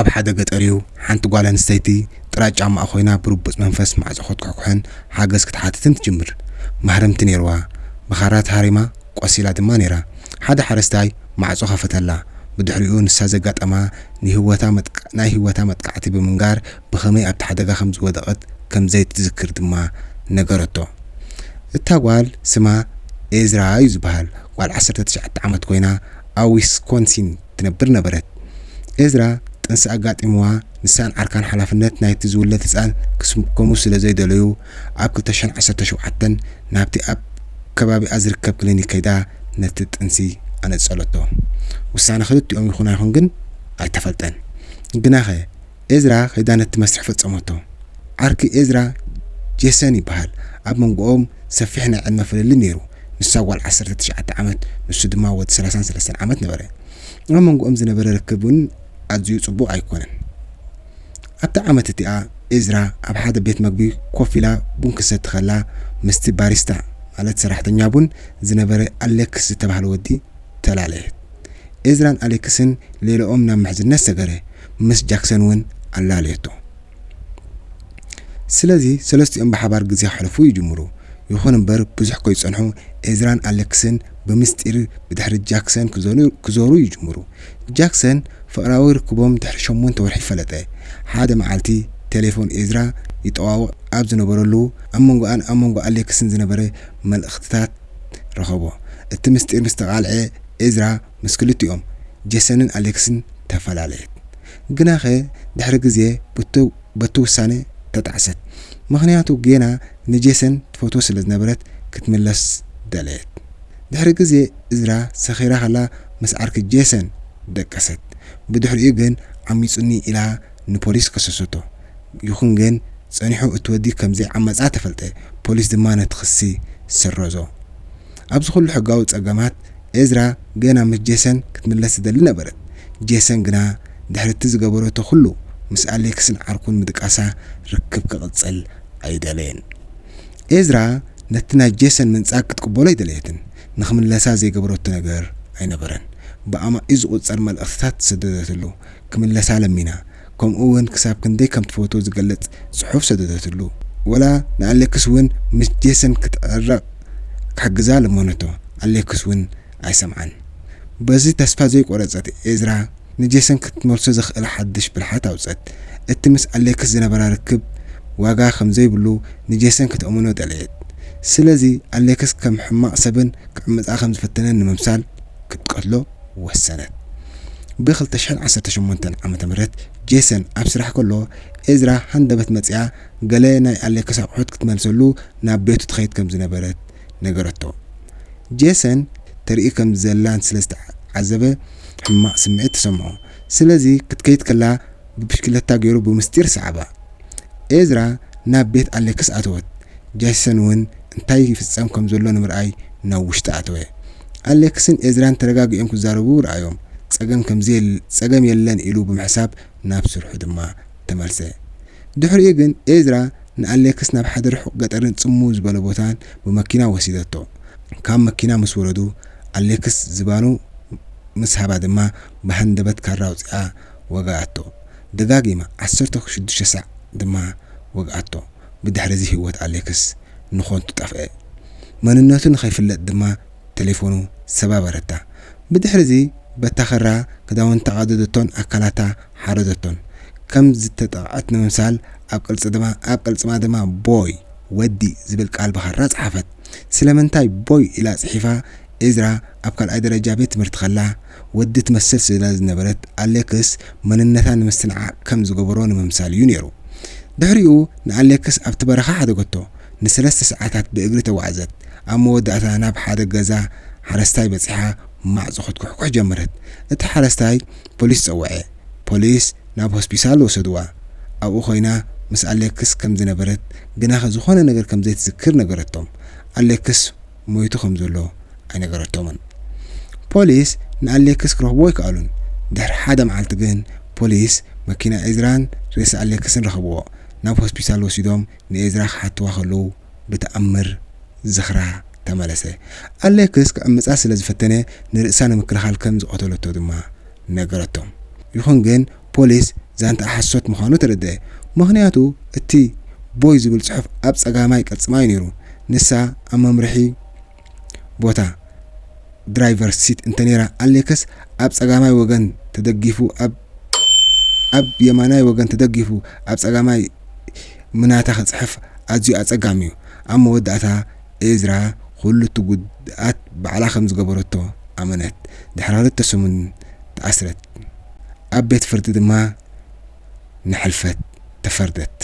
ኣብ ሓደ ገጠሪው ሓንቲ ጓል ኣንስተይቲ ጥራይ ጫማኣ ኮይና ብርቡጽ መንፈስ ማዕጾ ክትኩሕን ሓገዝ ክትሓትትን ትጅምር። ማህረምቲ ነይርዋ ብኻራት ሃሪማ ቆሲላ ድማ ነይራ። ሓደ ሓረስታይ ማዕጾ ከፈተላ። ብድሕሪኡ ንሳ ዘጋጠማ ናይ ህይወታ መጥቃዕቲ ብምንጋር ብኸመይ ኣብቲ ሓደጋ ከም ዝወደቐት ከም ዘይትዝክር ድማ ነገረቶ። እታ ጓል ስማ ኤዝራ እዩ ዝበሃል። ጓል 19 ዓመት ኮይና ኣብ ዊስኮንሲን ትነብር ነበረት። ኤዝራ ጥንሲ ኣጋጢምዋ ንሳን ዓርካን ሓላፍነት ናይቲ ዝውለት ህፃን ክስምከሙ ስለ ዘይደለዩ ኣብ 2017 ናብቲ ኣብ ከባቢኣ ዝርከብ ክሊኒክ ከይዳ ነቲ ጥንሲ ኣነጸለቶ። ውሳነ ክልቲኦም ይኹን ግን ኣይተፈልጠን። ግናኸ ኤዝራ ከይዳ ነቲ መስርሕ ፈጸመቶ። ዓርኪ ኤዝራ ጄሰን ይበሃል። ኣብ መንጎኦም ሰፊሕ ናይ ዕድመ ፍልሊ ነይሩ። ንሳ ጓል 19 ዓመት ንሱ ድማ ወዲ 33 ዓመት ነበረ። ኣብ መንጎኦም ዝነበረ ርክብን ኣዝዩ ጽቡቕ ኣይኮነን። ኣብታ ዓመት እቲኣ ኤዝራ ኣብ ሓደ ቤት መግቢ ኮፍ ኢላ ቡን ክሰቲ ከላ ምስቲ ባሪስታ ማለት ሰራሕተኛ ቡን ዝነበረ ኣሌክስ ዝተባህለ ወዲ ተላለየት። ኤዝራን ኣሌክስን ሌሎኦም ናብ ምሕዝነት ሰገረ። ምስ ጃክሰን እውን ኣላለየቶ። ስለዚ ሰለስቲኦም ብሓባር ግዜ ሓለፉ ይጅምሩ። ይኹን እምበር ብዙሕ ከይጸንሑ ኤዝራን ኣሌክስን ብምስጢር ብድሕሪ ጃክሰን ክዞሩ ይጅምሩ። ጃክሰን ፍቕራዊ ርክቦም ድሕሪ 8 ወርሒ ፈለጠ። ሓደ መዓልቲ ቴሌፎን ኤዝራ ይጠዋውቕ ኣብ ዝነበረሉ ኣብ መንጎ ኣሌክስን ዝነበረ መልእኽትታት ረኸቦ። እቲ ምስጢር ምስ ተቓልዐ ኤዝራ ምስ ክልቲኦም ጄሰንን ኣሌክስን ተፈላለየት። ግናኸ ድሕሪ ግዜ በቲ ውሳነ ተጣዕሰት። ምኽንያቱ ጌና ንጄሰን ትፈቶ ስለ ዝነበረት ክትምለስ ደለየት። ድሕሪ ግዜ ኤዝራ ሰኺራ ከላ ምስ ዓርኪ ጄሰን ደቀሰት። ብድሕሪኡ ግን ዓሚጹኒ ኢላ ንፖሊስ ከሰሰቶ። ይኹን ግን ጸኒሑ እትወዲ ከምዘይ ዓመጻ ተፈልጠ። ፖሊስ ድማ ነቲ ክሲ ሰረዞ። ኣብዚ ኩሉ ሕጋዊ ጸገማት ኤዝራ ገና ምስ ጄሰን ክትምለስ ትደሊ ነበረት። ጄሰን ግና ድሕርቲ ዝገበረቶ ኩሉ ምስ ኣሌክስን ዓርኩን ምድቃሳ ርክብ ክቕጽል ኣይደለየን። ኤዝራ ነቲ ናይ ጄሰን ምንጻግ ክትቅበሎ ኣይደለየትን። ንኽምለሳ ዘይገበረቶ ነገር ኣይነበረን። ብኣማኢ ዝቝጸር መልእኽትታት ሰደደትሉ ክምለሳ ለሚና። ከምኡ እውን ክሳብ ክንደይ ከም ትፈቶ ዝገልጽ ጽሑፍ ሰደደትሉ። ወላ ንኣሌክስ እውን ምስ ጄሰን ክትዕረቕ ክሕግዛ ለመነቶ። ኣሌክስ እውን ኣይሰምዓን። በዚ ተስፋ ዘይቆረጸት ኤዝራ ንጄሰን ክትመልሶ ዘኽእል ሓድሽ ብልሓት ኣውፀት። እቲ ምስ ኣሌክስ ዝነበራ ርክብ ዋጋ ከም ዘይብሉ ንጄሰን ክትእምኖ ደለየት። ስለዚ ኣሌክስ ከም ሕማቕ ሰብን ክዕምፃ ከም ዝፈተነን ንምምሳል ክትቀትሎ ወሰነት። ብ2018 ዓመተ ምህረት ጄሰን ኣብ ስራሕ ከሎ ኤዝራ ሃንደበት መጽያ ገለ ናይ ኣሌክስ ኣቑሑት ክትመልሰሉ ናብ ቤቱ ትኸይድ ከም ዝነበረት ነገረቶ። ጄሰን ተርኢ ከም ዘላን ስለ ዝተዓዘበ ሕማቕ ስምዒት ተሰምዖ። ስለዚ ክትከይድ ከላ ብብሽክለታ ገይሩ ብምስጢር ሰዓባ። ኤዝራ ናብ ቤት ኣሌክስ ኣተወት። ጄሰን እውን እንታይ ይፍጸም ከም ዘሎ ንምርኣይ ናብ ውሽጢ ኣተወ። ኣሌክስን ኤዝራን ተረጋጊኦም ክዛረቡ ረኣዮም። ጸገም የለን ኢሉ ብምሕሳብ ናብ ስርሑ ድማ ተመልሰ። ድሕሪኡ ግን ኤዝራ ንኣሌክስ ናብ ሓደ ርሑቕ ገጠርን ጽምው ዝበለ ቦታን ብመኪና ወሲደቶ። ካብ መኪና ምስ ወረዱ ኣሌክስ ዝባኑ ምስ ሃባ ድማ ብሃንደበት ካራ ኣውፂኣ ወጋኣቶ። ደጋጊማ 16 ሰዓት ድማ ወጋኣቶ። ብድሕሪ እዚ ህይወት ኣሌክስ ንኾንቱ ጠፍአ። መንነቱ ንኸይፍለጥ ድማ ቴሌፎኑ ሰባበረታ። ብድሕሪ እዚ በታኸራ ክዳውንታ ቀደደቶን ኣካላታ ሓረደቶን። ከም ዝተጠቕዐት ንምምሳል ኣብ ቅልጽማ ድማ ቦይ ወዲ ዝብል ቃል ብኻራ ጸሓፈት። ስለምንታይ ቦይ ኢላ ጽሒፋ ኤዝራ ኣብ ካልኣይ ደረጃ ቤት ትምህርቲ ከላ ወዲ ትመስል ስለ ዝነበረት ኣሌክስ መንነታ ንምስትንዓቅ ከም ዝገበሮ ንምምሳል እዩ ነይሩ። ድሕሪኡ ንኣሌክስ ኣብቲ በረኻ ሓደገቶ። ን3 ሰዓታት ብእግሪ ተጓዓዘት። ኣብ መወዳእታ ናብ ሓደ ገዛ ሓረስታይ በፂሓ ማዕጾ ክትኩሕኩሕ ጀመረት። እቲ ሓረስታይ ፖሊስ ጸውዐ። ፖሊስ ናብ ሆስፒታል ወሰድዋ። ኣብኡ ኮይና ምስ ኣሌክስ ከም ዝነበረት ግና ዝኾነ ነገር ከም ዘይትዝክር ነገረቶም። ኣሌክስ ሞይቱ ከም ዘሎ ኣይነገረቶምን። ፖሊስ ንኣሌክስ ክረኽቦ ይከኣሉን። ድሕሪ ሓደ መዓልቲ ግን ፖሊስ መኪና ኤዝራን ሬሳ ኣሌክስን ረኽብዎ። ናብ ሆስፒታል ወሲዶም ንኤዝራ ክሓትዋ ከለዉ ብተኣምር ዝኽራ ተመለሰ። ኣሌክስ ክዕምፃ ስለ ዝፈተነ ንርእሳ ንምክልኻል ከም ዝቆተለቶ ድማ ነገረቶም። ይኹን ግን ፖሊስ ዛንታ ሓሶት ምዃኑ ተረድአ ምኽንያቱ እቲ ቦይ ዝብል ጽሑፍ ኣብ ጸጋማይ ቅልጽማይ ነይሩ ንሳ ኣብ መምርሒ ቦታ ድራይቨር ሲት እንተነራ ኣሌክስ ኣብ ጸጋማይ ወገን ተደጊፉ ኣብ የማናይ ወገን ተደጊፉ ኣብ ጸጋማይ ምናታ ክጽሕፍ ኣዝዩ ኣጸጋሚ እዩ ኣብ መወዳእታ ኤዝራ ኩሉ ትጉድኣት ባዕላ ከም ዝገበረቶ ኣመነት ድሕሪ 2 ሰሙን ተኣስረት ኣብ ቤት ፍርዲ ድማ ንሕልፈት ተፈርደት